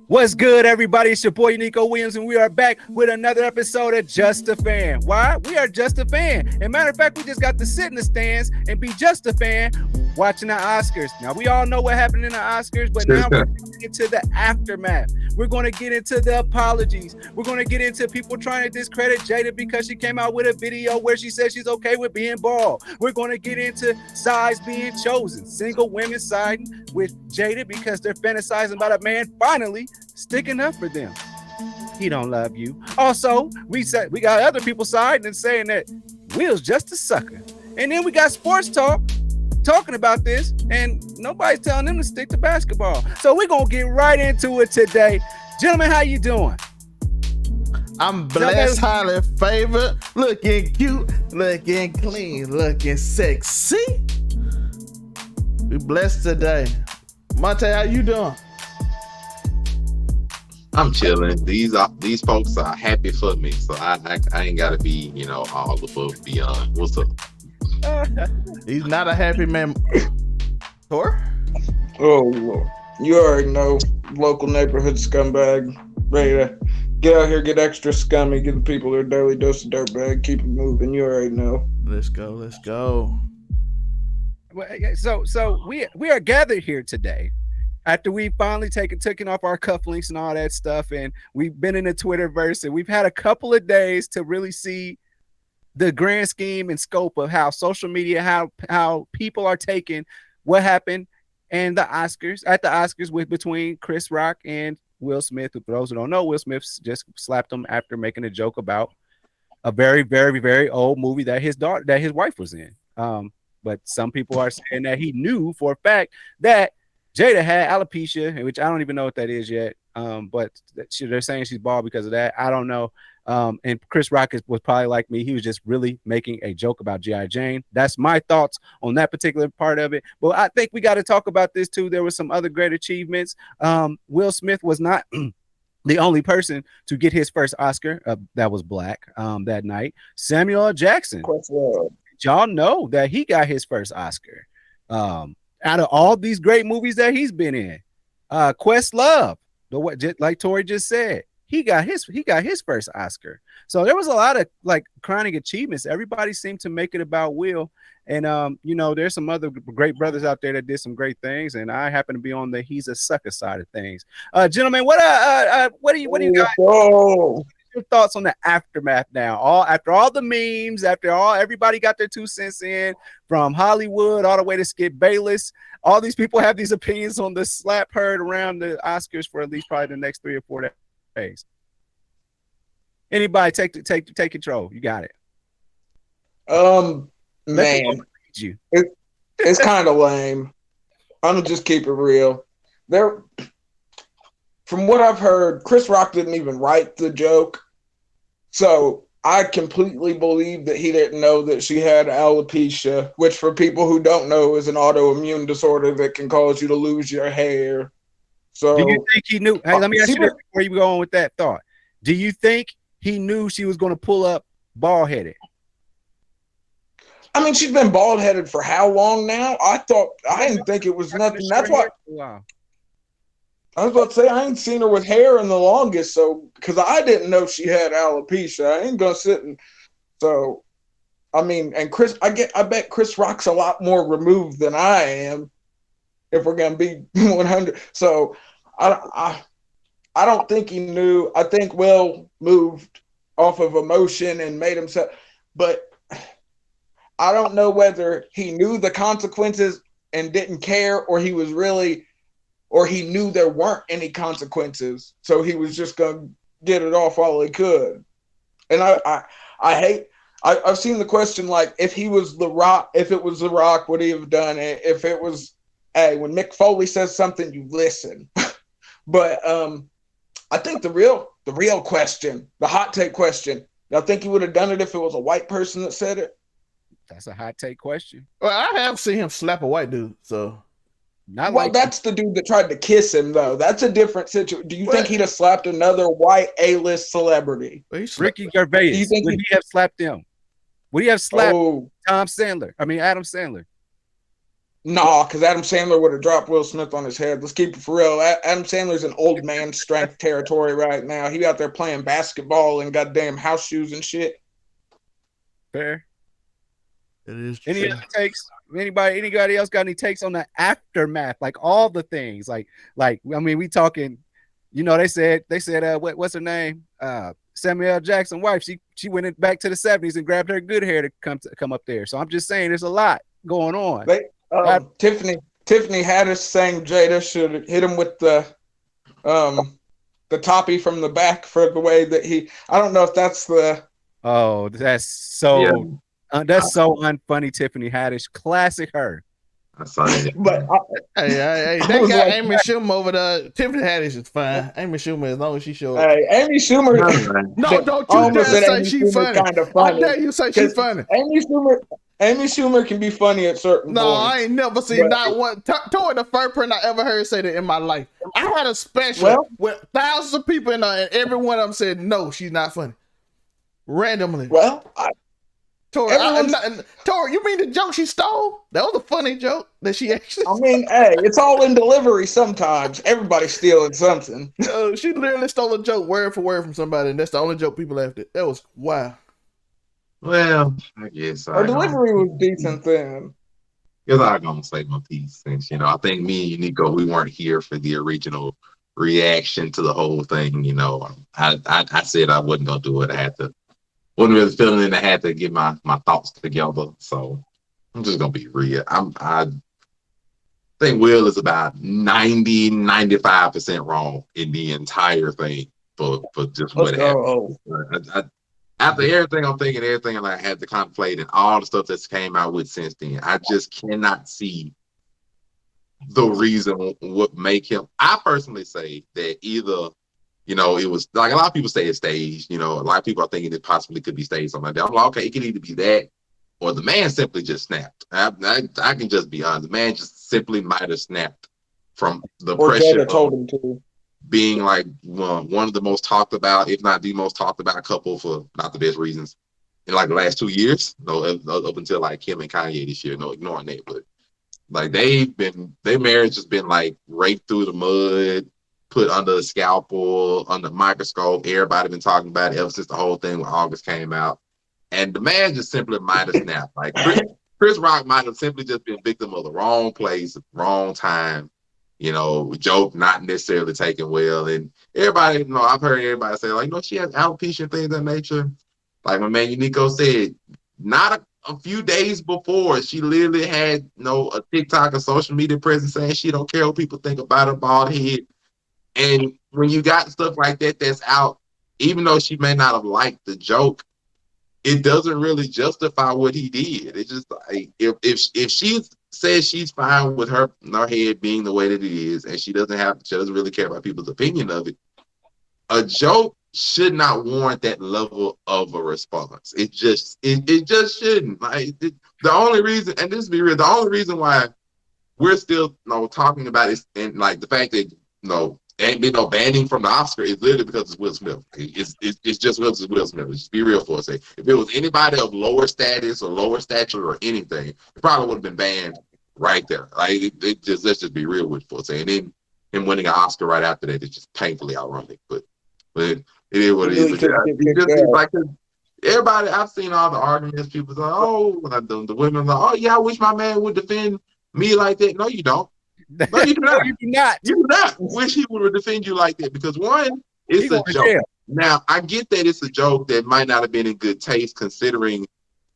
What's good, everybody? It's your boy Uniqo Williams, and we are back with another episode of Just a Fan. Why? We are just a fan. And matter of fact, we just got to sit in the stands and be just a fan watching the Oscars. Now, we all know what happened in the Oscars, but now we're going to get into the aftermath. We're going to get into the apologies. We're going to get into people trying to discredit Jada because she came out with a video where she said she's okay with being bald. We're going to get into sides being chosen, single women siding with Jada because they're fantasizing about a man finally sticking up for them. He don't love you. Also, we got other people siding and saying that Will's just a sucker. And then we got sports talk talking about this, and nobody's telling them to stick to basketball. So we're gonna get right into it today. Gentlemen, how you doing? I'm blessed, highly favored, looking cute, looking clean, looking sexy. We blessed today. Monte, how you doing? I'm chilling. These folks are happy for me, so I ain't gotta be, all above beyond. What's up? He's not a happy man. Tor? Oh, Lord. You already know, local neighborhood scumbag, ready to get out here, get extra scummy, give the people their daily dose of dirtbag, keep it moving. You already know. Let's go. So we are gathered here today after we finally taken off our cufflinks and all that stuff, and we've been in the Twitterverse, and we've had a couple of days to really see the grand scheme and scope of how social media, how people are taking what happened and the Oscars with between Chris Rock and Will Smith. For those who don't know, Will Smith just slapped him after making a joke about a very, very, very old movie that his wife was in. But some people are saying that he knew for a fact that Jada had alopecia, which I don't even know what that is yet. But they're saying she's bald because of that. I don't know. And Chris Rock was probably like me. He was just really making a joke about G.I. Jane. That's my thoughts on that particular part of it. But I think we got to talk about this too. There were some other great achievements. Will Smith was not the only person to get his first Oscar that was black that night. Samuel L. Jackson. Y'all know that he got his first Oscar. Out of all these great movies that he's been in, Questlove, like Tori just said, he got his first Oscar. So there was a lot of like crowning achievements. Everybody seemed to make it about Will, and there's some other great brothers out there that did some great things, and I happen to be on the he's a sucker side of things. Gentlemen, what do you guys? Your thoughts on the aftermath now? After all the memes, everybody got their 2 cents in, from Hollywood all the way to Skip Bayless. All these people have these opinions on the slap heard around the Oscars for at least probably the next 3 or 4 days. Anybody take control? You got it. Man, it's kind of lame. I'm gonna just keep it real. From what I've heard, Chris Rock didn't even write the joke. So I completely believe that he didn't know that she had alopecia, which for people who don't know is an autoimmune disorder that can cause you to lose your hair. So do you think he knew? Hey, let me ask you this before you go on with that thought. Do you think he knew she was going to pull up bald-headed? I mean, she's been bald-headed for how long now? I didn't think it was nothing. That's why. Wow. I was about to say, I ain't seen her with hair in the longest, so because I didn't know she had alopecia. I ain't gonna sit and so. I mean, and I bet Chris Rock's a lot more removed than I am. If we're gonna be 100, so I don't think he knew. I think Will moved off of emotion and made himself, but I don't know whether he knew the consequences and didn't care, or he knew there weren't any consequences, so he was just gonna get it off all he could. And I've seen the question, like, if it was The Rock, would he have done it? If it was, hey, when Mick Foley says something, you listen. But I think the real question, the hot take question, I think he would have done it if it was a white person that said it. That's a hot take question. Well, I have seen him slap a white dude, so. That's the dude that tried to kiss him, though. That's a different situation. Do you think he'd have slapped another white A-list celebrity? Ricky Gervais. Do you think would he have slapped him? Would he have slapped Adam Sandler? Nah, because Adam Sandler would have dropped Will Smith on his head. Let's keep it for real. Adam Sandler's in old man strength territory right now. He out there playing basketball in goddamn house shoes and shit. Fair. It is Any true. other takes? Anybody else got any takes on the aftermath? Like all the things. Like I mean, we talking. You know, they said what's her name? Samuel Jackson wife. She went back to the 70s and grabbed her good hair to come up there. So I'm just saying, there's a lot going on. Tiffany Haddish saying Jada should hit him with the toppy from the back for the way that he. I don't know if that's the. Oh, that's so unfunny, Tiffany Haddish. Classic her. I saw that. But Hey, they got like, Amy Schumer over there. Tiffany Haddish is fine. Amy Schumer, as long as she shows. Hey, Amy Schumer. No, don't you dare say she's funny. Kind of funny. I dare you say she's funny. Amy Schumer can be funny at certain points. I ain't never seen not one. Toine the first person I ever heard say that in my life. I had a special with thousands of people in there, and every one of them said, no, she's not funny. Randomly. Well, Tori, you mean the joke she stole? That was a funny joke that she actually. I mean, hey, it's all in delivery sometimes. Everybody's stealing something. She literally stole a joke word for word from somebody, and that's the only joke people laughed at. That was wow. Well, I guess her delivery was decent then. Because I'm gonna say my piece, since I think me and Uniqo, we weren't here for the original reaction to the whole thing. I said I wasn't gonna do it. Wasn't really feeling it. I had to get my thoughts together. So I'm just gonna be real. I think Will is about 95% wrong in the entire thing for just what happened. After everything I'm thinking, everything I had to contemplate, and all the stuff that's came out with since then, I just cannot see the reason what make him. I personally say that either. It was like a lot of people say it's staged. A lot of people are thinking it possibly could be staged, something like that. I'm like, okay, it could either be that or the man simply just snapped. I can just be honest. The man just simply might have snapped from the pressure told him to. Being like one of the most talked about, if not the most talked about couple for not the best reasons in like the last 2 years. Up until like Kim and Kanye this year. No, ignoring that, but like their marriage has been like raked through the mud. Put under a scalpel, under a microscope. Everybody been talking about it ever since the whole thing with August came out. And the man just simply might have snapped. Like Chris Rock might have simply just been victim of the wrong place, wrong time. Joke not necessarily taken well. And everybody, I've heard everybody say, like, she has alopecia and things of that nature. Like my man Uniqo said, not a few days before, she literally had a TikTok or social media presence saying she don't care what people think about her bald head. And when you got stuff like that that's out, even though she may not have liked the joke, it doesn't really justify what he did. It's just like if she says she's fine with her head being the way that it is, and she doesn't really care about people's opinion of it, a joke should not warrant that level of a response. It just shouldn't. Like the only reason, and this be real, the only reason why we're still talking about it, and like the fact that ain't been no banning from the Oscar is literally because it's Will Smith. It's just Will Smith. Let's just be real for a second. If it was anybody of lower status or lower stature or anything, it probably would have been banned right there. Like let's just be real with it for a second. And then him winning an Oscar right after that is just painfully ironic. But it is what it is. Like everybody, I've seen all the arguments. People say, the women are like, I wish my man would defend me like that. No, you don't. No, you do not. You do not. You do not wish he would defend you like that, because one, it's a joke. Jail. Now, I get that it's a joke that might not have been in good taste considering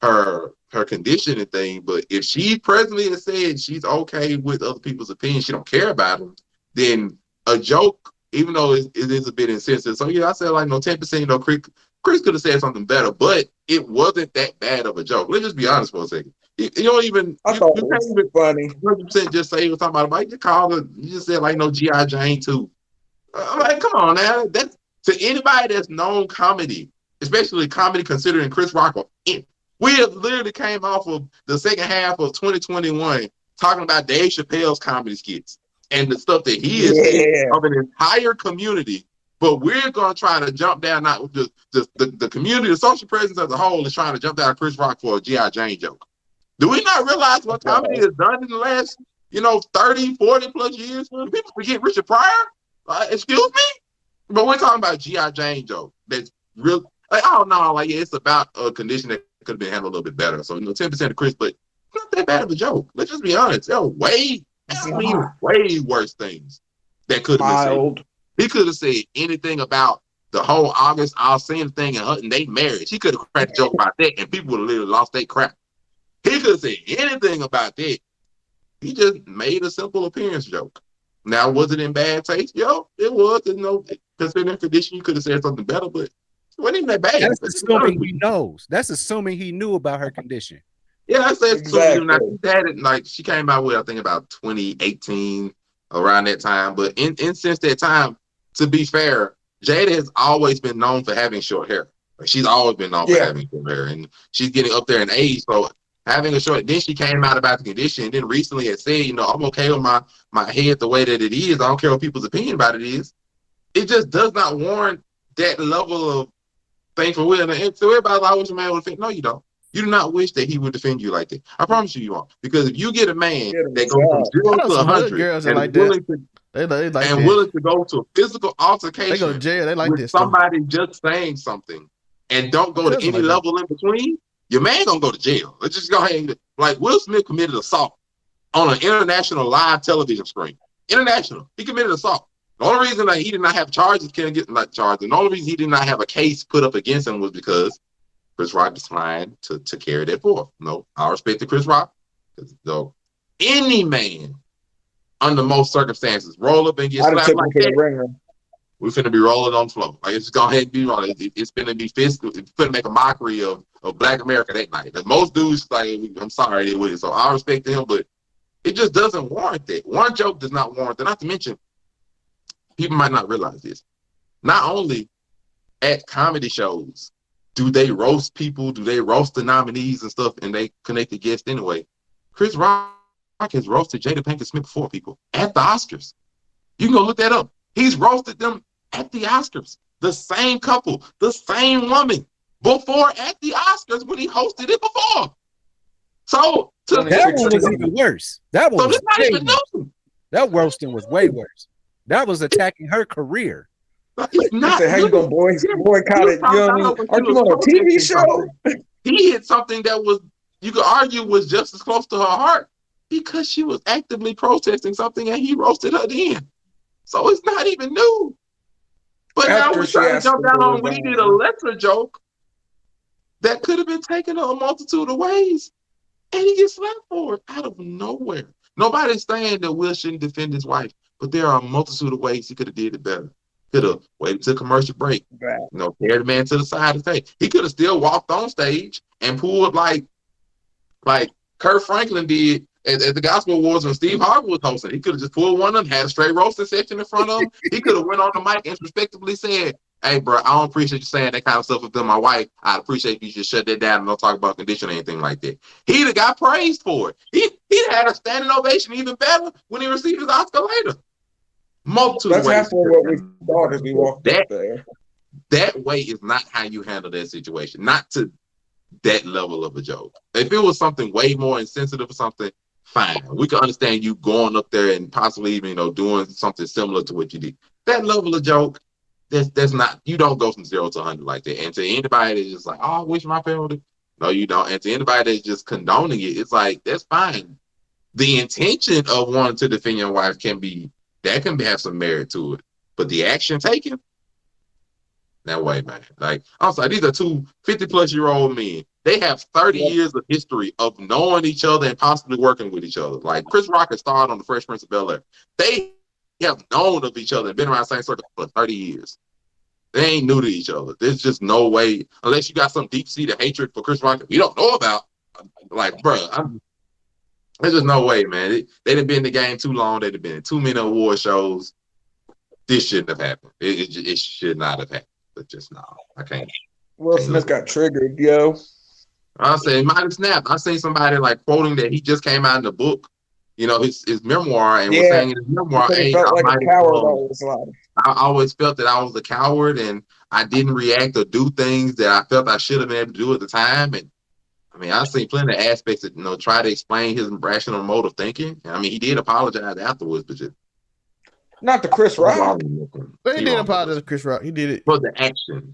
her condition and thing, but if she presently has said she's okay with other people's opinions, she don't care about them, then a joke, even though it is a bit insensitive. So yeah, I said 10%, Chris could have said something better, but it wasn't that bad of a joke. Let's just be honest for a second. You don't even. I thought it was funny. 100% just say what talking about. You just said G.I. Jane too. I'm like, come on now. That's to anybody that's known comedy, especially comedy considering Chris Rock. We have literally came off of the second half of 2021 talking about Dave Chappelle's comedy skits and the stuff that he is of an entire community. But we're going to try to jump down, not just the community, the social presence as a whole is trying to jump down Chris Rock for a G.I. Jane joke. Do we not realize what That's comedy has done in the last, 30, 40 plus years? Do people forget Richard Pryor? Excuse me? But we're talking about G.I. Jane joke. That's real. Like, I don't know. Like, yeah, it's about a condition that could have been handled a little bit better. So, 10% of Chris, but it's not that bad of a joke. Let's just be honest. There are way worse things that could have been said. He could have said anything about the whole August Alsina thing and Hutton, they married. He could have cracked a joke about that, and people would have literally lost their crap. He could have said anything about that. He just made a simple appearance joke. Now, was it in bad taste? Yo, it was. Considering condition, you could have said something better, but it wasn't even that bad. That's assuming he knows. That's assuming he knew about her condition. Yeah, I said exactly. She came out with, I think, about 2018, around that time. But in since that time, to be fair, Jada has always been known for having short hair. Like, she's always been known for having short hair, and she's getting up there in age. So having a short, then she came out about the condition, and then recently had said, I'm okay with my head the way that it is. I don't care what people's opinion about it is. It just does not warrant that level of thing for Will. And so everybody's always a man would think, no, you don't. You do not wish that he would defend you like that. I promise you won't. Because if you get a man that goes from 0 to 100 and like willing that. to willing to go to a physical altercation they go to jail. They like with this somebody just saying something and don't go to any level in between, your man gonna go to jail. Let's just go ahead and, like, Will Smith committed assault on an international live television screen. International. He committed assault. The only reason that he did not have charges, the only reason he did not have a case put up against him was because Chris Rock declined to carry that forth. No, I respect to Chris Rock. So any man, under most circumstances, roll up and get slapped like that, we're finna be rolling on the floor. Like, it's gonna be rolling. It's finna be physical. It's finna make a mockery of Black America that night. Like, most dudes, like, I'm sorry they would. So I respect him, but it just doesn't warrant that. One joke does not warrant that. Not to mention, people might not realize this. Not only at comedy shows do they roast people, do they roast the nominees and stuff, and they connect the guests anyway. Chris Rock has roasted Jada Pinkett Smith before, people, at the Oscars. You can go look that up. He's roasted them at the Oscars. The same couple, the same woman, before at the Oscars when he hosted it before. So that one was even worse. That one was not even new. That roasting was way worse. That was attacking her career. It's not. How you gonna boycott it? Aren't you on a TV show? He hit something that was, you could argue, was just as close to her heart because she was actively protesting something and he roasted her then. So it's not even new. But now we're trying to jump down on, we did a lesser joke that could have been taken a multitude of ways, and he gets slapped for it out of nowhere. Nobody's saying that Will shouldn't defend his wife, but there are a multitude of ways he could have did it better. Could have waited till commercial break, carried the man to the side of the stage. He could have still walked on stage and pulled like Kurt Franklin did at the Gospel Awards when Steve Harvey was hosting. He could have just pulled one of them, had a straight roasting section in front of him. He could have went on the mic and respectively said, "Hey, bro, I don't appreciate you saying that kind of stuff with my wife. I appreciate you just shut that down and don't talk about condition or anything like that." He'd have got praised for it. He'd had a standing ovation even better when he received his Oscar later. Multiple ways. That's half of what we thought as we walked up there. That way is not how you handle that situation. Not to that level of a joke. If it was something way more insensitive or something, fine. We can understand you going up there and possibly even, doing something similar to what you did. That level of joke, that's not, you don't go from 0 to 100 like that. And to anybody that's just like, oh, I wish my family, no, you don't. And to anybody that's just condoning it, it's like, that's fine. The intention of wanting to defend your wife can have some merit to it. But the action taken, that way, man. Like, I'm sorry, these are two 50-plus-year-old men. They have 30 years of history of knowing each other and possibly working with each other. Like, Chris Rock has starred on The Fresh Prince of Bel-Air. They have known of each other and been around the same circle for 30 years. They ain't new to each other. There's just no way, unless you got some deep-seated hatred for Chris Rock that we don't know about. Like, bro, there's just no way, man. They'd have been in the game too long. They'd have been in too many award shows. This shouldn't have happened. It should not have happened. But just no, I can't. Will Smith got triggered, yo. I say it might have snapped. I seen somebody like quoting that he just came out in the book, his memoir, and was saying in his memoir, he felt like a coward all his life. I always felt that I was a coward and I didn't react or do things that I felt I should have been able to do at the time. And I mean, I've seen plenty of aspects that try to explain his rational mode of thinking. I mean, he did apologize afterwards, but just not to Chris Rock. But he did apologize to Chris Rock. He did it. But the action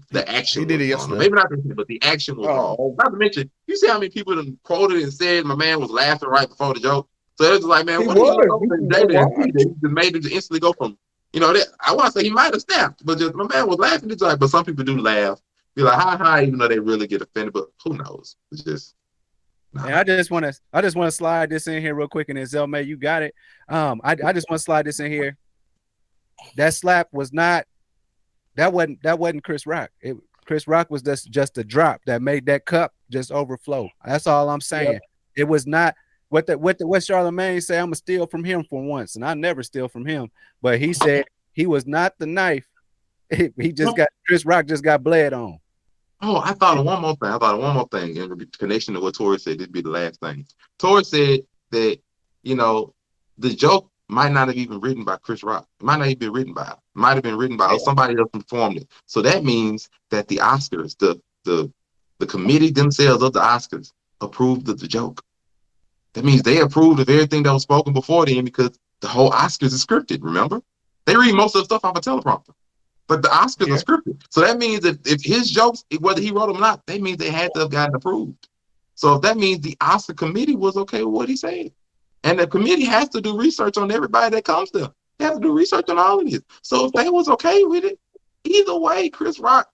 he did it yesterday. Maybe not, but the action was wrong. Not to mention, you see how many people quoted and said my man was laughing right before the joke. So it was like, man, what he just made it instantly go from, I want to say he might have snapped, but just my man was laughing. It's like, but some people do laugh. Be like, hi, even though they really get offended, but who knows? It's just. And I just want to slide this in here real quick, and then Zelmay, you got it. I just want to slide this in here. That slap was not. That wasn't Chris Rock. Chris Rock was just a drop that made that cup just overflow. That's all I'm saying. Yep. It was not what Charlamagne say. I'm gonna steal from him for once, and I never steal from him. But he said he was not the knife. He just got Chris Rock just got bled on. Oh, I thought of one more thing. In connection to what Tori said. This would be the last thing. Tori said that the joke might not have even written by Chris Rock. It might not even been written by him. It might have been written by somebody else performed it. So that means that the Oscars, the committee themselves of the Oscars, approved of the joke. That means they approved of everything that was spoken before then, because the whole Oscars is scripted, remember? They read most of the stuff off a teleprompter. But the Oscars are scripted. So that means that if his jokes, whether he wrote them or not, that means they had to have gotten approved. So if that means the Oscar committee was okay with what he said. And the committee has to do research on everybody that comes there. They have to do research on all of this. So if they was okay with it, either way, Chris Rock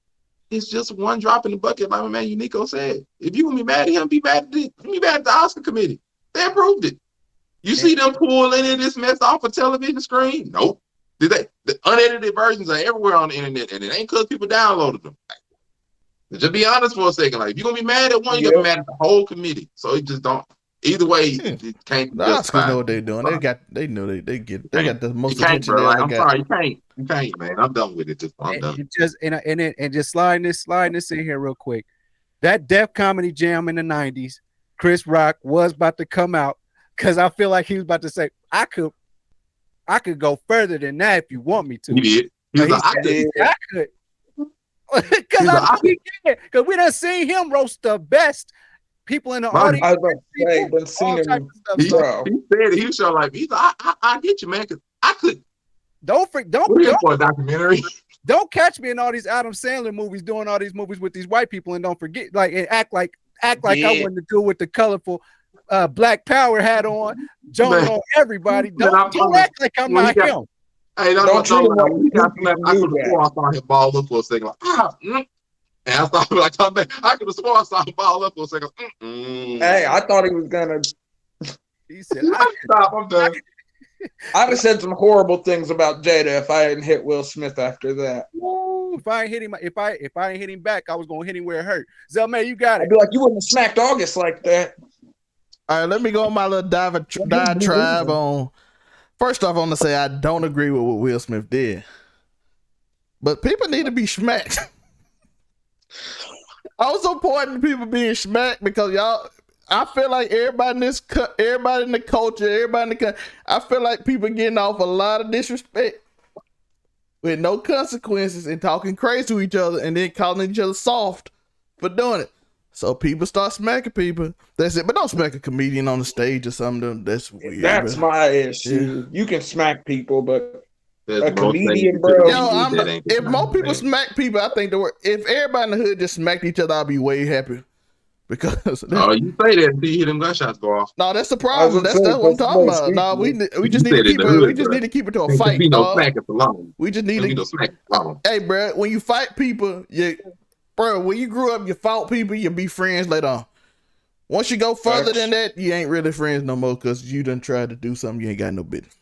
is just one drop in the bucket, like my man Uniqo said. If you want to be mad at him, be mad at the Oscar committee. They approved it. You see them pull any of this mess off a television screen? Nope. The unedited versions are everywhere on the internet, and it ain't because people downloaded them. Just be honest for a second. Like, if you're gonna be mad at one, you're gonna be mad at the whole committee. So it just don't. Either way, it can't. The Oscars know what they're doing. They got the most attention. Bro, I'm sorry, you can't, man. I'm done with it. I'm done. Just sliding this in here real quick. That Def Comedy Jam in the '90s, Chris Rock was about to come out because I feel like he was about to say, I could go further than that if you want me to. He did. I could. Because we done seen him roast the best people in the audience. I was about to say, he said he was showing like, I get you, man, because I could. Don't for a documentary. Don't catch me in all these Adam Sandler movies doing all these movies with these white people, and don't forget, and act like I wanted to do with the colorful Black Power hat on, jumping on everybody. Don't act like I'm not him. Hey, don't treat him like I could have sworn I saw him ball up for a second. And I thought, I could have sworn I saw him ball up for a second. Hey, I thought he was gonna. He said, "Stop, I'm done." I'd have said some horrible things about Jada if I hadn't hit Will Smith after that. If I ain't hit him, if I ain't hit him back, I was gonna hit him where it hurt. Zelmay, you got it. I'd be like, you wouldn't have smacked August like that. All right, let me go on my little diatribe on. First off, I want to say I don't agree with what Will Smith did, but people need to be smacked. I was supporting people being smacked because I feel like everybody in the culture, everybody in the I feel like people getting off a lot of disrespect with no consequences and talking crazy to each other and then calling each other soft for doing it. So people start smacking people. That's it. But don't smack a comedian on the stage or something. That's weird. That's my issue. Yeah. You can smack people, but a comedian, bro. If more people smack people, I think if everybody in the hood just smacked each other, I'll be way happier. Because you say that until you hear them gunshots go off. No, that's the problem. That's what I'm talking about. No, we just need to keep it to a fight. We just need to smack it. Hey, bro, when you fight people, when you grew up, you fought people, you be friends later on. Once you go further than that, you ain't really friends no more because you done tried to do something you ain't got no business.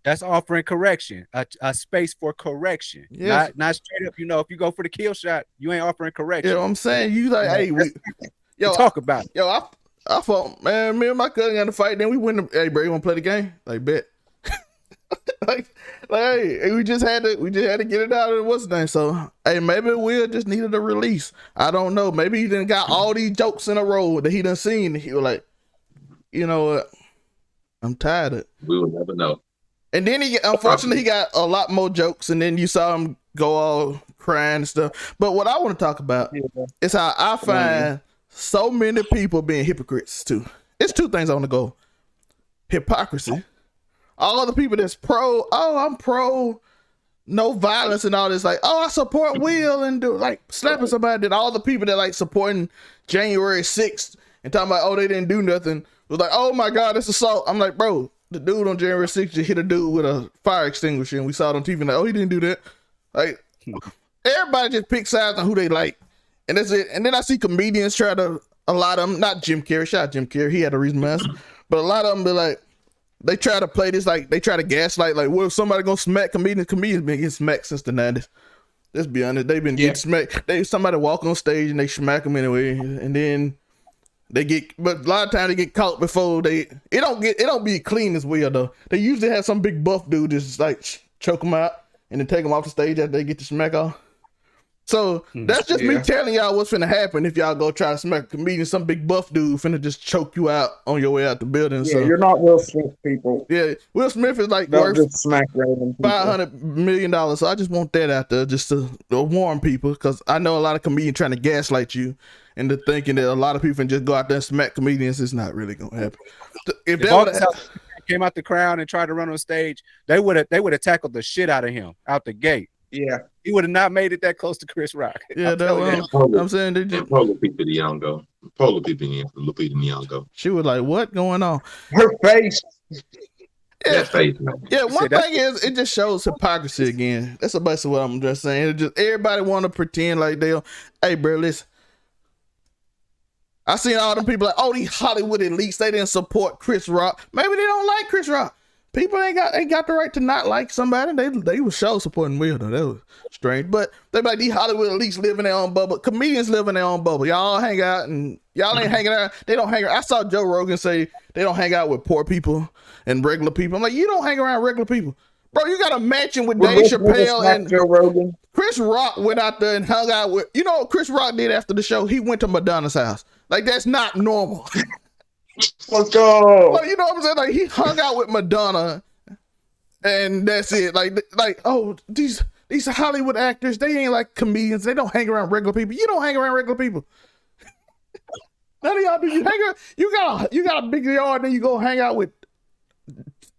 That's offering correction, a space for correction. Yes. Not straight up, if you go for the kill shot, you ain't offering correction. You know what I'm saying? You like, hey, talk about it. I fought, man, me and my cousin got to fight, then we went hey, bro, you want to play the game? Like, bet. Hey, we just had to get it out of what's the name. So, hey, maybe Will just needed a release. I don't know. Maybe he done got all these jokes in a row that he done seen. And he was like, you know what? I'm tired of it. We will never know. And then unfortunately, he got a lot more jokes. And then you saw him go all crying and stuff. But what I want to talk about is how I find so many people being hypocrites too. It's two things I want to go. Hypocrisy. All the people that's I'm pro no violence and all this, like, I support Will and do like slapping somebody. Then all the people that like supporting January 6th and talking about, they didn't do nothing, was like, oh my God, it's assault. I'm like, bro, the dude on January 6th just hit a dude with a fire extinguisher and we saw it on TV like, he didn't do that. Like, everybody just pick sides on who they like. And that's it. And then I see comedians try to, a lot of them, not Jim Carrey, shout out Jim Carrey, he had a reason to ask, but a lot of them be like, they try to play this, like, they try to gaslight, like, what if somebody gonna smack comedians? Comedians been getting smacked since the 90s. Let's be honest, they've been getting smacked. Somebody walk on stage and they smack them anyway, and then they get, but a lot of times they get caught before it don't be clean as well though. They usually have some big buff dude just like choke them out and then take them off the stage after they get the smack off. So that's just me telling y'all what's finna happen if y'all go try to smack a comedian. Some big buff dude finna just choke you out on your way out the building. Yeah, so you're not Will Smith, people. Yeah, Will Smith is like Don't worth just smack random people. $500 million. So I just want that out there just to warn people, because I know a lot of comedians trying to gaslight you into thinking that a lot of people can just go out there and smack comedians. It's not really gonna happen. If that came out the crowd and tried to run on stage, they would have tackled the shit out of him out the gate. Yeah, he would have not made it that close to Chris Rock. Yeah, I'm saying they just Polo people Nyong'o. Polo people Lupita Nyong'o. She was like, "What going on?" Her face. That face, man. Yeah, one thing is, it just shows hypocrisy again. That's basically what I'm just saying. It just everybody want to pretend like they. Hey, bro, listen. I seen all them people like, these Hollywood elites, they didn't support Chris Rock. Maybe they don't like Chris Rock. People ain't got the right to not like somebody. They was show supporting Will though. That was strange. But they like, these Hollywood elites live in their own bubble. Comedians live in their own bubble. Y'all hang out and y'all ain't hanging out. They don't hang out. I saw Joe Rogan say they don't hang out with poor people and regular people. I'm like, you don't hang around regular people. Bro, you got a mansion with Dave Chappelle and Joe Rogan. Chris Rock went out there and hung out with, you know what Chris Rock did after the show? He went to Madonna's house. Like, that's not normal. Let's go. Like, you know what I'm saying? Like, he hung out with Madonna and that's it. Like, these Hollywood actors, they ain't like comedians. They don't hang around regular people. You don't hang around regular people. None of y'all do. You hang out, you got a big yard, then you go hang out with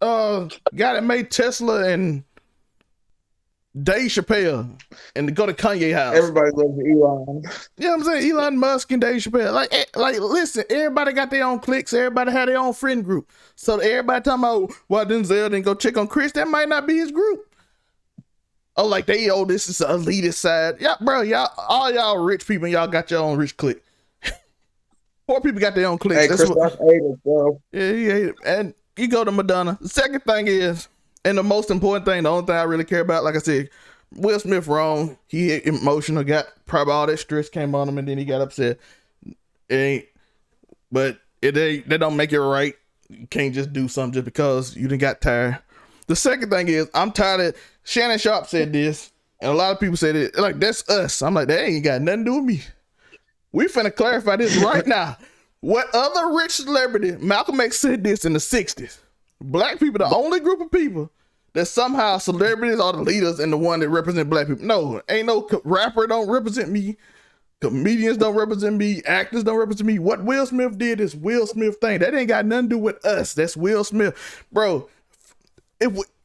guy that made Tesla and Dave Chappelle and go to Kanye house. Everybody loves Elon. You know what I'm saying? Elon Musk and Dave Chappelle. Like, listen, everybody got their own cliques. Everybody had their own friend group. So everybody talking about why Denzel didn't go check on Chris, that might not be his group. Like this is the elitist side. Yeah, bro, all y'all rich people, and y'all got your own rich clique. Poor people got their own cliques. Hey, Chris Rock ate it, bro. Yeah, he ate it. And you go to Madonna. The second thing is, and the most important thing, the only thing I really care about, like I said, Will Smith wrong. He emotional, got probably all that stress came on him, and then he got upset. That don't make it right. You can't just do something just because you done got tired. The second thing is, I'm tired of, Shannon Sharp said this, and a lot of people said it, like, that's us. I'm like, that ain't got nothing to do with me. We finna clarify this right now. What other rich celebrity, Malcolm X said this in the 60s. Black people, the only group of people that somehow celebrities are the leaders and the one that represent black people. No, ain't no rapper don't represent me. Comedians don't represent me. Actors don't represent me. What Will Smith did is Will Smith thing. That ain't got nothing to do with us. That's Will Smith. Bro,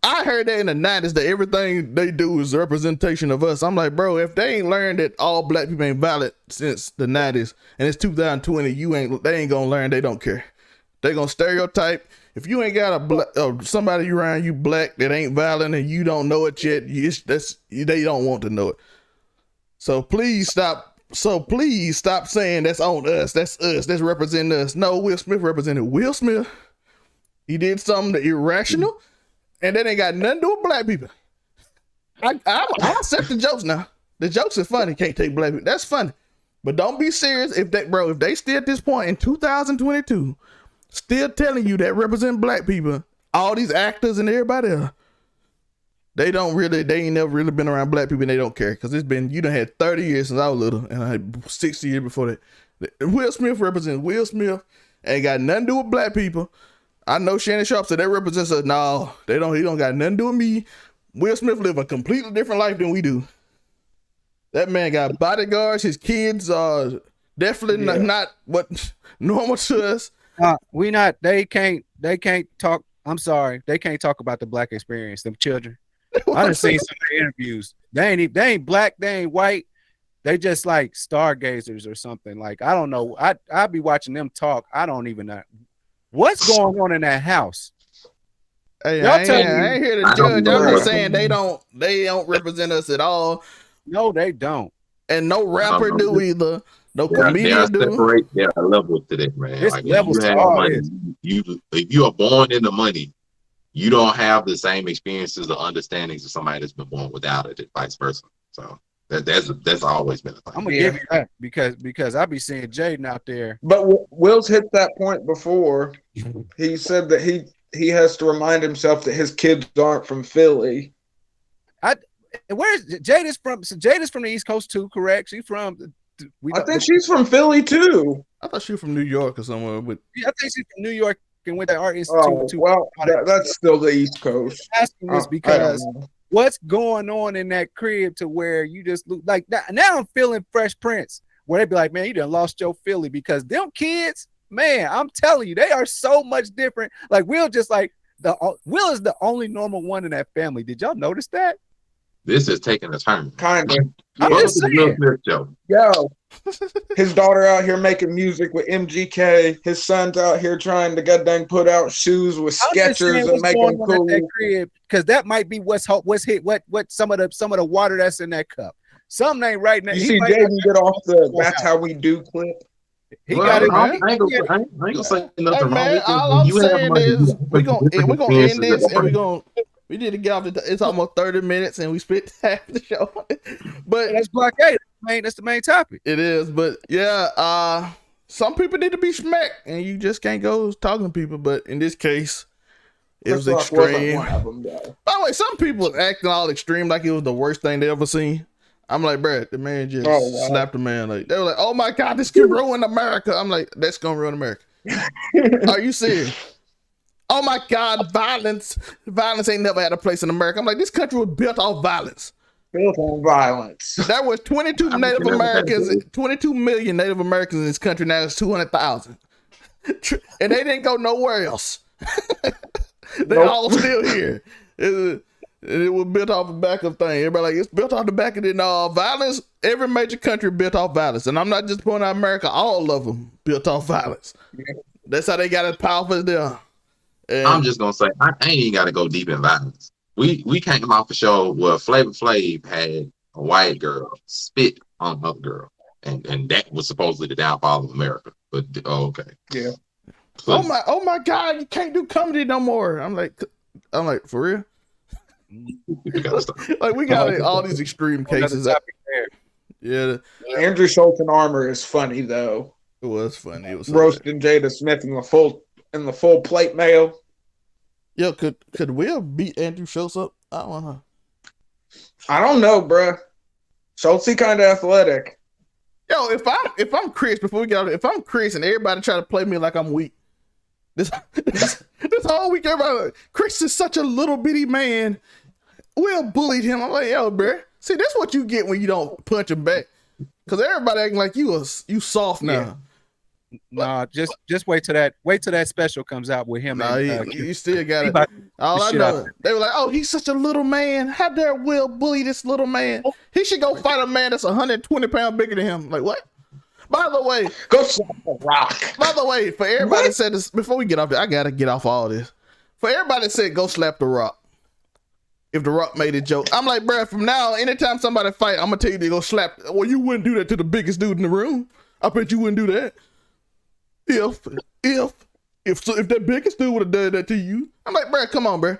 I heard that in the 90s that everything they do is a representation of us. I'm like, bro, if they ain't learned that all black people ain't valid since the 90s and it's 2020, they ain't gonna learn. They don't care. They gonna stereotype. If you ain't got somebody around you black that ain't violent and you don't know it yet, they don't want to know it. So please stop saying that's on us. That's us. That's representing us. No, Will Smith represented Will Smith. He did something irrational, and that ain't got nothing to do with black people. I accept the jokes now. The jokes are funny. Can't take black people. That's funny. But don't be serious if they still at this point in 2022 still telling you that represent black people, all these actors and everybody else, they ain't never really been around black people and they don't care. Cause you done had 30 years since I was little and I had 60 years before that. Will Smith represents Will Smith, ain't got nothing to do with black people. I know Shannon Sharp said that represents us. No, he don't got nothing to do with me. Will Smith live a completely different life than we do. That man got bodyguards, his kids Definitely not what normal to us. We not. They can't talk. I'm sorry. They can't talk about the black experience. Them children. I done seen some of their interviews. They ain't black. They ain't white. They just like stargazers or something. Like, I don't know. I be watching them talk. I don't even know what's going on in that house. Hey, I ain't here to judge. I'm just saying they don't represent us at all. No, they don't. And no rapper do either. No comedian do. There are levels to that, man. It's like, levels if you to have all money, this. if you are born into money, you don't have the same experiences or understandings of somebody that's been born without it, and vice versa. So that's always been a thing. I'm gonna give you that because I be seeing Jaden out there. But Will's hit that point before. He said that he has to remind himself that his kids aren't from Philly. Where's Jada's from? So Jada's from the East Coast too, correct? She's from. I think she's from Philly too. I thought she was from New York or somewhere. But I think she's from New York and went to Art Institute too. Well, that's still the East Coast. I'm asking this because what's going on in that crib to where you just look like that? Now I'm feeling Fresh Prince, where they be like, man, you done lost your Philly because them kids, man, I'm telling you, they are so much different. Like Will is the only normal one in that family. Did y'all notice that? This is taking a turn. Kind of. I'm just saying. Yo, his daughter out here making music with MGK. His son's out here trying to goddamn put out shoes with Skechers and make them cool. Because that might be what's hit. What some of the water that's in that cup. Something ain't right now. You see Jaden get off the "That's How We Do" clip. He got it. I ain't gonna say nothing wrong. All I'm saying is we're gonna end this and we need to get off it's almost 30 minutes and we spent half the show. But that's blockade. That's the main topic. It is, but yeah, some people need to be smacked and you just can't go talking to people. But in this case, it was extreme. By the way, some people acting all extreme like it was the worst thing they ever seen. I'm like, bro, the man just slapped the man. Like they were like, oh my God, this can ruin America. I'm like, that's gonna ruin America. Are you serious? Oh my God, violence ain't never had a place in America. I'm like, this country was built off violence. Built on violence. There was 22 million Native Americans in this country. Now it's 200,000. And they didn't go nowhere else. They all still here. It was built off the back of thing. Everybody like, it's built off the back of it. Violence, every major country built off violence. And I'm not just pointing out America, all of them built off violence. Yeah. That's how they got as powerful as they are. And I'm just gonna say I ain't even gotta go deep in violence. We came off a show where Flavor Flav had a white girl spit on another girl, and that was supposedly the downfall of America. But okay, yeah. So, oh my God, you can't do comedy no more. I'm like, for real? Like we got all these extreme cases. Yeah, Andrew Schultz in armor is funny though. It was funny. It was roasting Jada Smith in the full plate mail. Yo, could Will beat Andrew Schultz up? I don't know. I don't know, bruh. Schultz kind of athletic. Yo, if I'm Chris, before we get out, if I'm Chris and everybody try to play me like I'm weak, this whole week everybody like, Chris is such a little bitty man. Will bullied him. I'm like, yo, bruh. See, that's what you get when you don't punch him back. Cause everybody acting like you soft now. Yeah. Nah, just wait till that special comes out with him. Nah, you still got it. All I know, they were like, "Oh, he's such a little man. How dare Will bully this little man? He should go fight a man that's 120 pounds bigger than him." Like what? By the way, go slap the Rock. By the way, for everybody that said this before we get off there, I gotta get off all this. For everybody that said go slap the Rock. If the Rock made a joke, I'm like, bro, from now, anytime somebody fight, I'm gonna tell you to go slap. Well, you wouldn't do that to the biggest dude in the room. I bet you wouldn't do that. If that biggest dude would have done that to you, I'm like, bro, come on, bro.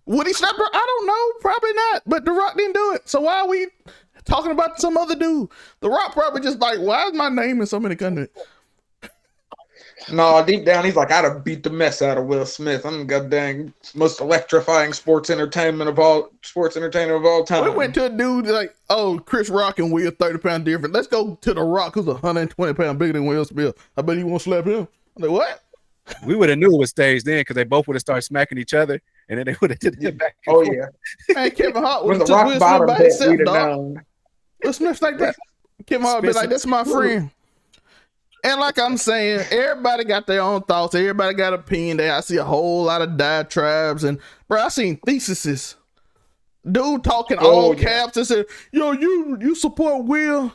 Would he slap her? I don't know, probably not. But The Rock didn't do it. So why are we talking about some other dude? The Rock probably just like, why is my name in so many countries? No, deep down, he's like, I'd have beat the mess out of Will Smith. I'm the goddamn most electrifying sports entertainer of all time. We went to a dude like, oh, Chris Rock and Will 30 pounds different. Let's go to The Rock, who's 120 pounds bigger than Will Smith. I bet you won't slap him. I'm like, what? We would have knew it was staged then because they both would have started smacking each other, and then they would have did it back. Oh yeah. Man, Kevin Hart when was the Rock bottom hit, we'd have known. Will Smith's like that. Kim Hart be like, "That's my friend." And like I'm saying, everybody got their own thoughts. Everybody got an opinion. I see a whole lot of diatribes, and bro, I seen theses. Dude talking all caps and said, "Yo, you support Will?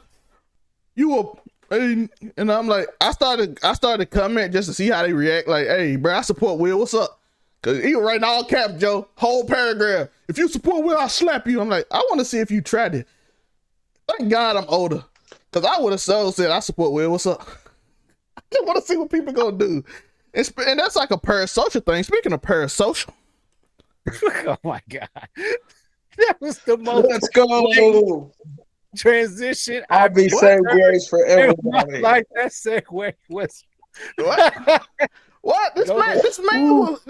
And I'm like, I started to comment just to see how they react. Like, hey, bro, I support Will. What's up? Cause he was writing all caps, Joe. Whole paragraph. If you support Will, I'll slap you. I'm like, I want to see if you tried it. Thank God I'm older, cause I would have so said I support Will. What's up? I want to see what people gonna do. And that's like a parasocial thing. Speaking of parasocial. Oh my God. That was the most Let's go. transition. I'll be segues for everybody. Like that segue was what? This man was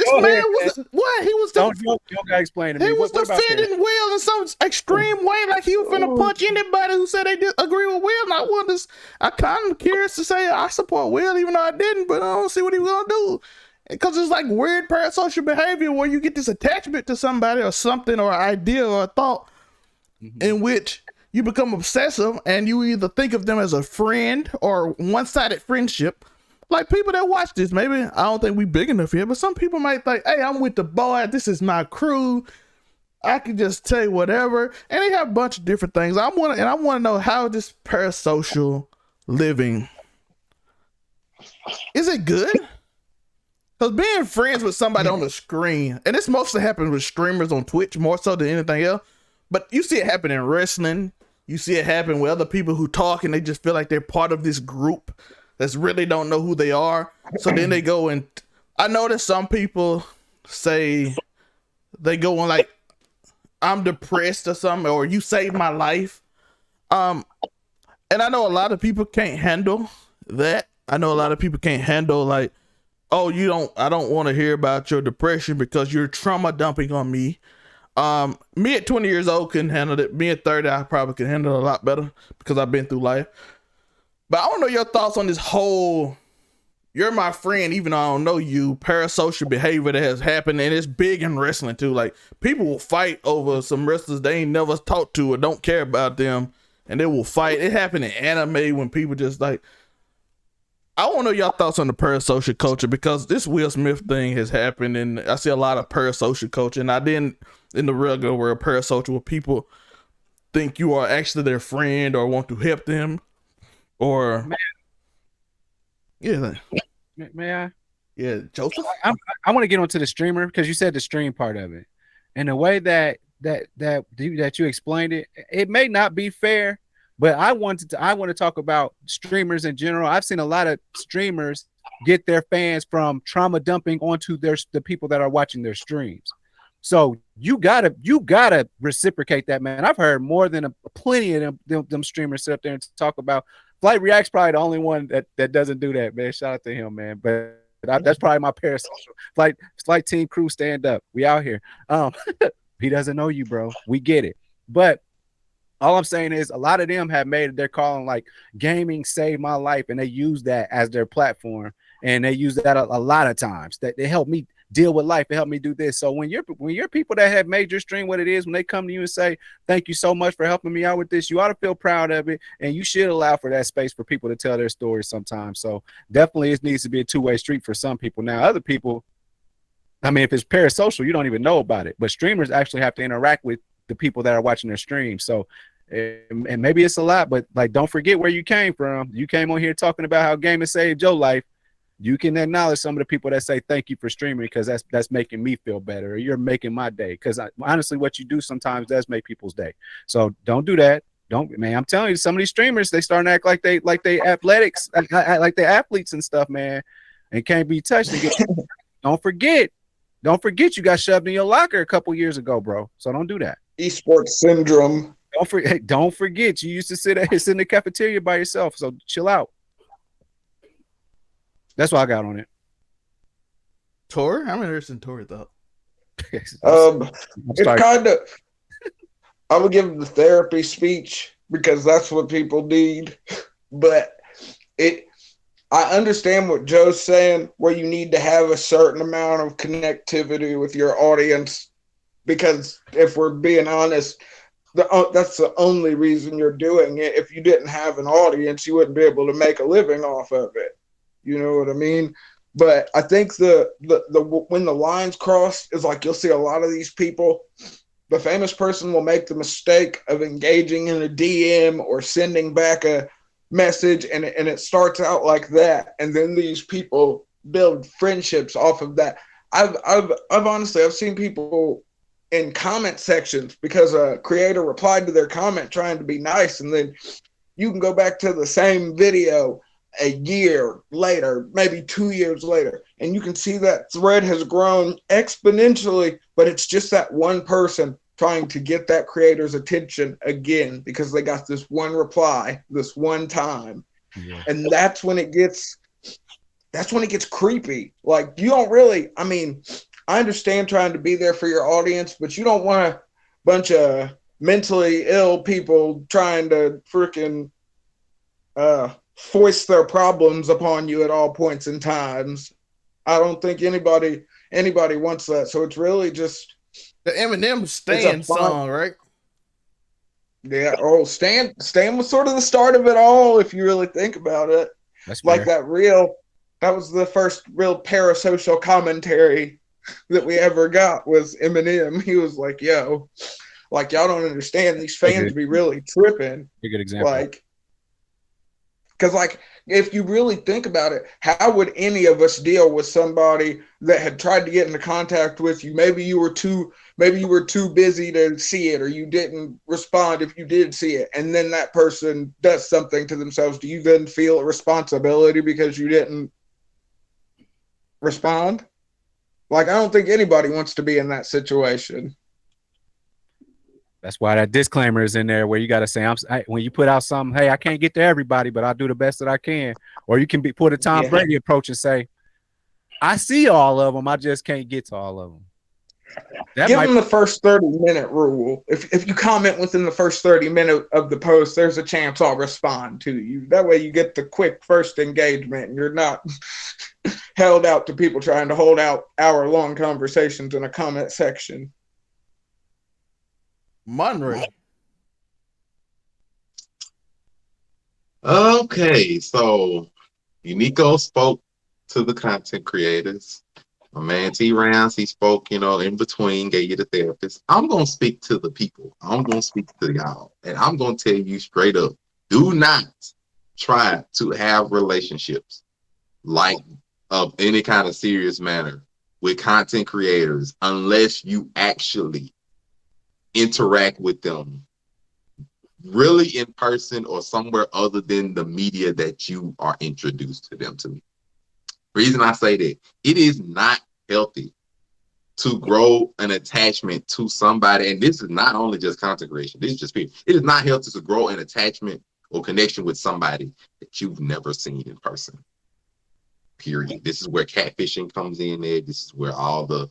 what? He was don't gotta explain to me. He was defending Will in some extreme way, like he was finna punch anybody who said they agree with Will. And I kind of curious to say I support Will, even though I didn't, but I don't see what he was gonna do. Because it's like weird parasocial behavior where you get this attachment to somebody or something or idea or a thought in which you become obsessive and you either think of them as a friend or one-sided friendship. Like people that watch this, maybe I don't think we big enough here, but some people might think, hey, I'm with the boy. This is my crew. I can just tell you whatever. And they have a bunch of different things. I want to know how this parasocial living, is it good? Because being friends with somebody on the screen, and this mostly happens with streamers on Twitch more so than anything else, but you see it happen in wrestling. You see it happen with other people who talk and they just feel like they're part of this group that's really don't know who they are. So then they go and I notice some people say they go on like, I'm depressed or something, or you saved my life. And I know a lot of people can't handle that. I know a lot of people can't handle like, oh, I don't want to hear about your depression because you're trauma dumping on me. Me at 20 years old couldn't handle it. Me at 30, I probably could handle it a lot better because I've been through life. But I want to know your thoughts on this whole, you're my friend, even though I don't know you, parasocial behavior that has happened. And it's big in wrestling too. Like people will fight over some wrestlers they ain't never talked to or don't care about them. And they will fight. It happened in anime when people just like, I want to know your thoughts on the parasocial culture because this Will Smith thing has happened and I see a lot of parasocial culture, and I didn't in the regular world parasocial where people think you are actually their friend or want to help them or may I? Yeah, Joseph. I want to get onto the streamer because you said the stream part of it, and the way that you explained it, it may not be fair. But I want to talk about streamers in general. I've seen a lot of streamers get their fans from trauma dumping onto the people that are watching their streams. So you gotta reciprocate that, man. I've heard more than plenty of them streamers sit up there and talk about. Flight React's probably the only one that doesn't do that, man. Shout out to him, man. But that's probably my parasocial. Flight team crew, stand up. We out here. He doesn't know you, bro. We get it. But all I'm saying is a lot of them have made it, they're calling like gaming saved my life, and they use that as their platform, and they use that a lot of times. That they help me deal with life, they help me do this. So when you're people that have made your stream what it is, when they come to you and say thank you so much for helping me out with this, you ought to feel proud of it, and you should allow for that space for people to tell their stories sometimes. So definitely it needs to be a two-way street for some people. Now other people, I mean, if it's parasocial, you don't even know about it, but streamers actually have to interact with the people that are watching their stream. So and maybe it's a lot, but like don't forget where you came from. You came on here talking about how gaming saved your life. You can acknowledge some of the people that say thank you for streaming because that's making me feel better, or you're making my day. Because honestly, what you do sometimes does make people's day. So don't do that. Man, I'm telling you, some of these streamers, they start to act like they athletics, like they athletes and stuff, man, and can't be touched. Don't forget you got shoved in your locker a couple years ago, bro. So don't do that. Esports syndrome. Don't forget you used to sit in the cafeteria by yourself. So chill out. That's what I got on it. Tor? I'm interested in Tor though. It's kind of. I would give the therapy speech because that's what people need, but I understand what Joe's saying, where you need to have a certain amount of connectivity with your audience, because if we're being honest, that's the only reason you're doing it. If you didn't have an audience, you wouldn't be able to make a living off of it. You know what I mean? But I think the when the lines cross is like you'll see a lot of these people. The famous person will make the mistake of engaging in a DM or sending back a message, and it starts out like that, and then these people build friendships off of that. I've honestly I've seen people in comment sections because a creator replied to their comment trying to be nice, and then you can go back to the same video a year later, maybe 2 years later, and you can see that thread has grown exponentially, but it's just that one person trying to get that creator's attention again because they got this one reply this one time. Yeah. And that's when it gets creepy. Like, you don't really, I mean, I understand trying to be there for your audience, but you don't want a bunch of mentally ill people trying to freaking foist their problems upon you at all points in times. I don't think anybody wants that. So it's really just the Eminem Stan song, right? Yeah. Oh, Stan was sort of the start of it all, if you really think about it. That's like fair. That was the first real parasocial commentary that we ever got was Eminem. He was like, yo, like, y'all don't understand. These fans be really tripping. A good example. Like, because, like, if you really think about it, how would any of us deal with somebody that had tried to get into contact with you? Maybe you were too busy to see it, or you didn't respond if you did see it, and then that person does something to themselves. Do you then feel a responsibility because you didn't respond? Like, I don't think anybody wants to be in that situation. That's why that disclaimer is in there where you got to say, when you put out something, hey, I can't get to everybody, but I'll do the best that I can. Or you can put a Tom Brady approach and say, I see all of them, I just can't get to all of them. Give them the first 30-minute rule. If you comment within the first 30 minutes of the post, there's a chance I'll respond to you. That way you get the quick first engagement, and you're not held out to people trying to hold out hour-long conversations in a comment section. Monroe. Okay, so Uniqo spoke to the content creators. My man T Rounds, he spoke, in between, gave you the therapist. I'm going to speak to the people. I'm going to speak to y'all. And I'm going to tell you straight up, do not try to have relationships like of any kind of serious manner with content creators unless you actually interact with them really in person or somewhere other than the media that you are introduced to them to. Reason I say that, it is not healthy to grow an attachment to somebody, and this is not only just content creation, this is just people. It is not healthy to grow an attachment or connection with somebody that you've never seen in person. Period. This is where catfishing comes in there. This is where all the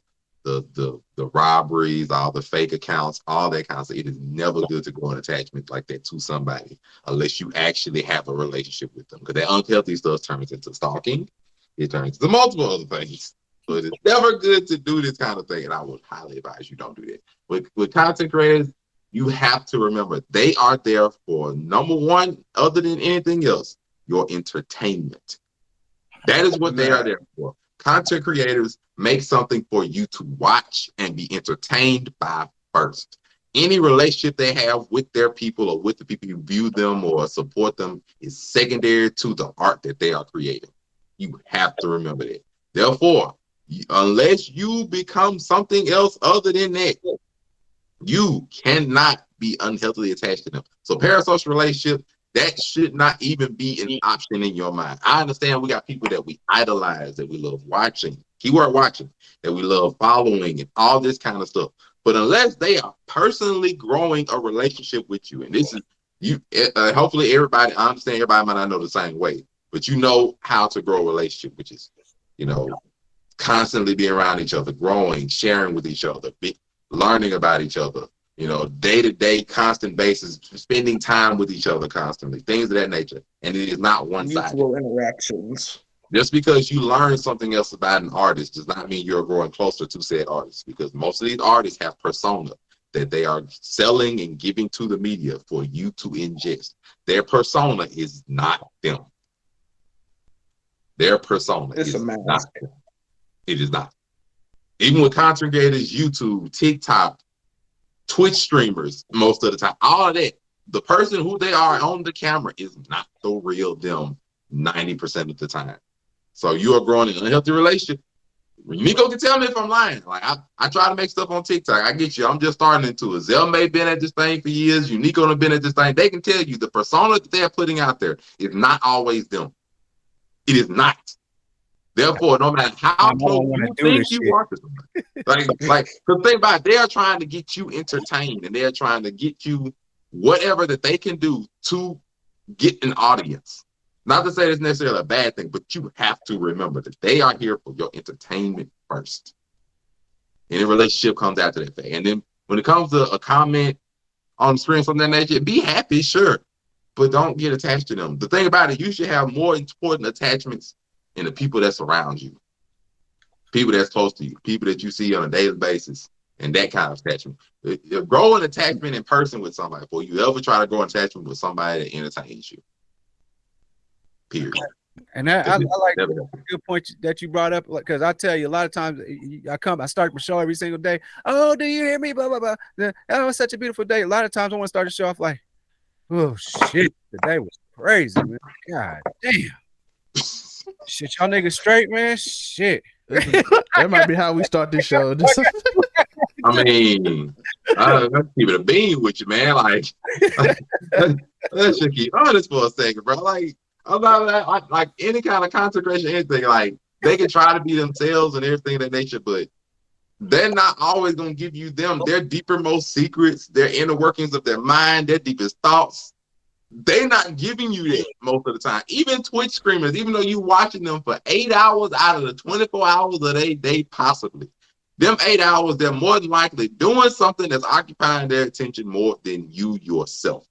robberies, all the fake accounts, all that kind of stuff. It is never good to grow an attachment like that to somebody unless you actually have a relationship with them. Because that unhealthy stuff turns into stalking. It turns into multiple other things. So it is never good to do this kind of thing. And I would highly advise you don't do that. With content creators, you have to remember they are there for, number one, other than anything else, your entertainment. That is what they are there for. Content creators make something for you to watch and be entertained by first. Any relationship they have with their people or with the people who view them or support them is secondary to the art that they are creating. You have to remember that. Therefore, unless you become something else other than that, you cannot be unhealthily attached to them. So parasocial relationship, that should not even be an option in your mind. I understand we got people that we idolize, that we love watching, keyword watching, that we love following and all this kind of stuff. But unless they are personally growing a relationship with you, and this is you, hopefully everybody, I understand everybody might not know the same way, but you know how to grow a relationship, which is, constantly being around each other, growing, sharing with each other, learning about each other. Day-to-day, constant basis, spending time with each other constantly, things of that nature. And it is not one-sided. Mutual interactions. Just because you learn something else about an artist does not mean you're growing closer to said artist, because most of these artists have persona. that they are selling and giving to the media for you to ingest. Their persona is not them. Their persona It's a is mask. not them. It is not. Even with content creators, YouTube, TikTok, Twitch streamers, most of the time, all of that, the person who they are on the camera is not the real them 90% of the time. So you are growing an unhealthy relationship. Uniqo can tell me if I'm lying. Like I try to make stuff on TikTok. I get you. I'm just starting into it. Zell may have been at this thing for years. Uniqo have been at this thing. They can tell you the persona that they're putting out there is not always them. It is not. Therefore, no matter how close you think you are to somebody, because think about it, they are trying to get you entertained and they're trying to get you whatever that they can do to get an audience. Not to say it's necessarily a bad thing, but you have to remember that they are here for your entertainment first. Any relationship comes after that thing. And then when it comes to a comment on the screen from that nature, be happy, sure, but don't get attached to them. The thing about it, you should have more important attachments in the people that surround you, people that's close to you, people that you see on a daily basis, and that kind of attachment. Grow an attachment in person with somebody before you ever try to grow an attachment with somebody that entertains you. Period. And I like a good point that you brought up, because I tell you, a lot of times I start my show every single day. Oh, do you hear me? Blah, blah, blah. Oh, it's such a beautiful day. A lot of times I want to start the show off like, oh, shit, the day was crazy, man. God damn. Shit, y'all niggas straight, man? Shit. That might be how we start this show. I mean, let's keep it a bean with you, man. Like, let's just keep honest for a second, bro. Like, about like any kind of consecration, anything, like they can try to be themselves and everything of that nature, but they're not always gonna give you their deepermost secrets, their inner workings of their mind, their deepest thoughts. They're not giving you that most of the time. Even Twitch streamers, even though you watching them for 8 hours out of the 24 hours of their day, possibly, them 8 hours, they're more than likely doing something that's occupying their attention more than you yourself.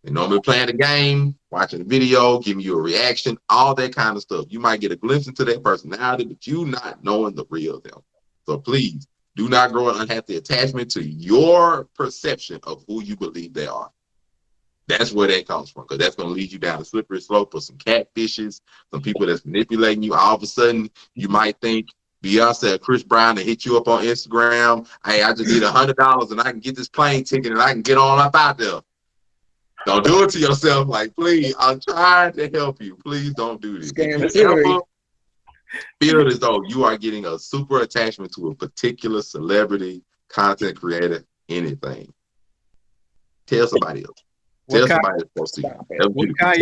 They normally playing a game, watching a video, giving you a reaction, all that kind of stuff. You might get a glimpse into their personality, but you not knowing the real them. So please do not grow an unhealthy attachment to your perception of who you believe they are. That's where that comes from, because that's going to lead you down a slippery slope of some catfishes, some people that's manipulating you. All of a sudden, you might think Beyonce or Chris Brown to hit you up on Instagram. Hey, I just need $100 and I can get this plane ticket and I can get on up out there. Don't do it to yourself. Like, please, I'm trying to help you. Please don't do this. If you ever feel as though you are getting a super attachment to a particular celebrity, content creator, anything, tell somebody else. Tell somebody that's close to you.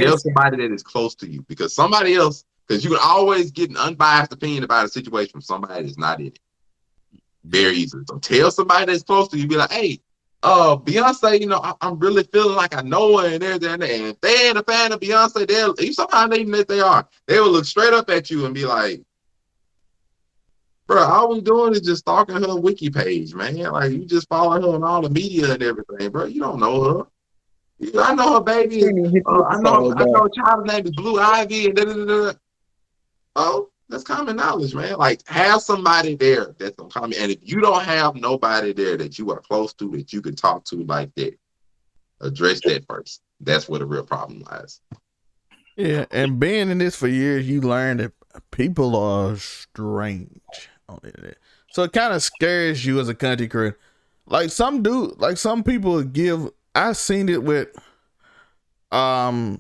Tell somebody that is close to you, because somebody else, because you can always get an unbiased opinion about a situation from somebody that's not in it. Very easily. So tell somebody that's close to you, be like, hey, Beyonce, I'm really feeling like I know her and everything. And if they ain't a fan of Beyonce, sometimes even if they are, they will look straight up at you and be like, bro, all we doing is just stalking her wiki page, man. Like, you just follow her on all the media and everything, bro. You don't know her. I know her baby. I know a child's name is Blue Ivy and da-da-da-da. Oh, that's common knowledge, man. Like, have somebody there that's gonna comment. And if you don't have nobody there that you are close to that you can talk to like that, address that first. That's where the real problem lies. Yeah, and being in this for years, you learn that people are strange on the internet. So it kind of scares you as a content creator. Like some people give. I seen it with a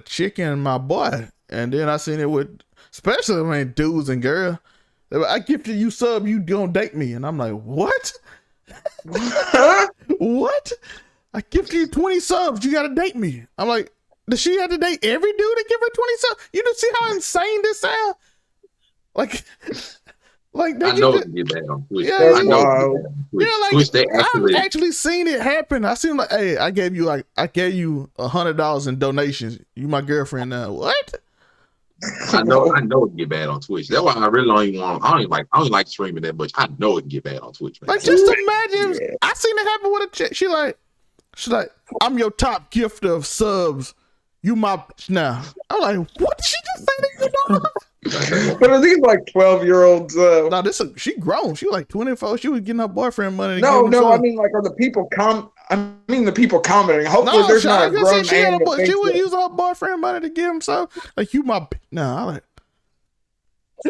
chick and my boy, and then I seen it with, especially when dudes and girls. I gifted you sub, you gonna date me, and I'm like, what? What? I gifted you 20 subs, you gotta date me. I'm like, does she have to date every dude to give her 20 subs? You don't see how insane this sounds? Like I know it can get bad on Twitch. Yeah, I know. Yeah, like Twitch, I've actually seen it happen. I seen like, hey, I gave you $100 in donations. You my girlfriend now. What? I know it can get bad on Twitch. That's why I really don't even want. I don't like streaming that much. I know it can get bad on Twitch, man. Like, just imagine. I seen it happen with a chick. She like, I'm your top gifter of subs. You my now. I'm like, what did she just say to you, dog? But are these like 12-year-olds? No, she grown. She was like 24. She was getting her boyfriend money. No, I mean, like, are the people the people commenting. Hopefully, No, there's not a grown she had man that she thinks was that. using her boyfriend money to give him some. Like you, I like.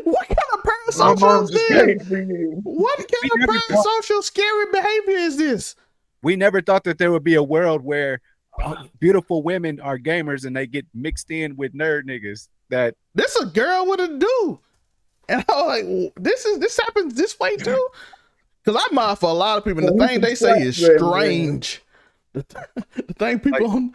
What kind of My parasocial mom is just this? paid for you. What kind of parasocial scary behavior is this? We never thought that there would be a world where beautiful women are gamers and they get mixed in with nerd niggas. That This a girl with a dude, and I'm like, this happens this way too. Because I'm mind for a lot of people. And the thing they say is strange. The thing people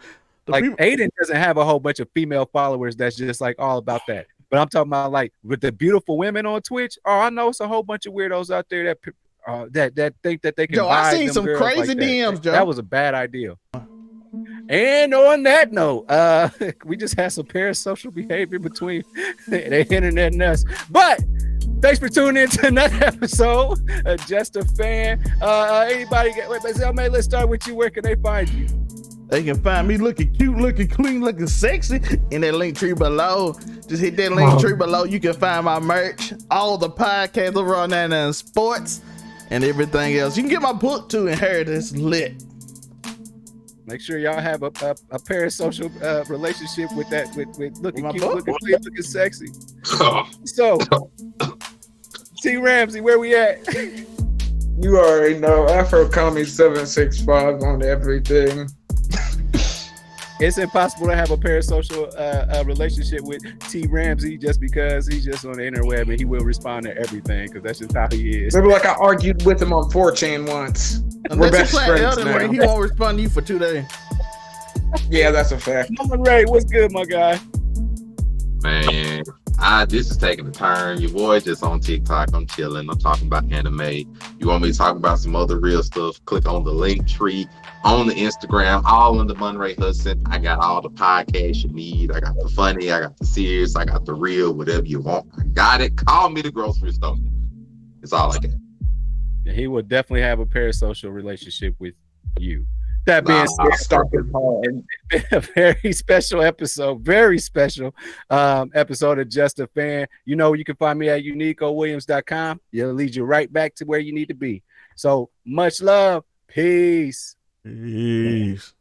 Aiden doesn't have a whole bunch of female followers that's just like all about that. But I'm talking about like with the beautiful women on Twitch. Oh, I know it's a whole bunch of weirdos out there that think that they can. Joe, buy I seen them some girls crazy like DMs, that. Joe. That was a bad idea. And on that note, we just had some parasocial behavior between the internet and us. But thanks for tuning in to another episode of Just a Fan. Anybody let's start with you. Where can they find you? They can find me looking cute, looking clean, looking sexy in that link tree below. Just hit that link tree below. You can find my merch, all the podcasts over on that and sports and everything else. You can get my book too, Inheritance Lit. Make sure y'all have a parasocial relationship with that with looking cute, book? looking clean, looking sexy. So, T Ramsey, where we at? You already know. AfroCommie765 on everything. It's impossible to have a parasocial relationship with T Ramsey just because he's just on the interweb and he will respond to everything because that's just how he is. Maybe like I argued with him on 4chan once. We're best friends now. Ring, he won't respond to you for 2 days. Yeah, that's a fact. Ray, what's good, my guy? Man, this is taking a turn. Your boy just on TikTok. I'm chilling. I'm talking about anime. You want me to talk about some other real stuff? Click on the link tree on the Instagram, all under Monray Hudson. I got all the podcasts you need. I got the funny, I got the serious, I got the real, whatever you want. I got it. Call me the grocery store. It's all I got. He will definitely have a parasocial relationship with you. That being said, it's been a very special episode of Just a Fan. You know, you can find me at UniQoWilliams.com. It'll lead you right back to where you need to be. So much love. Peace. Peace.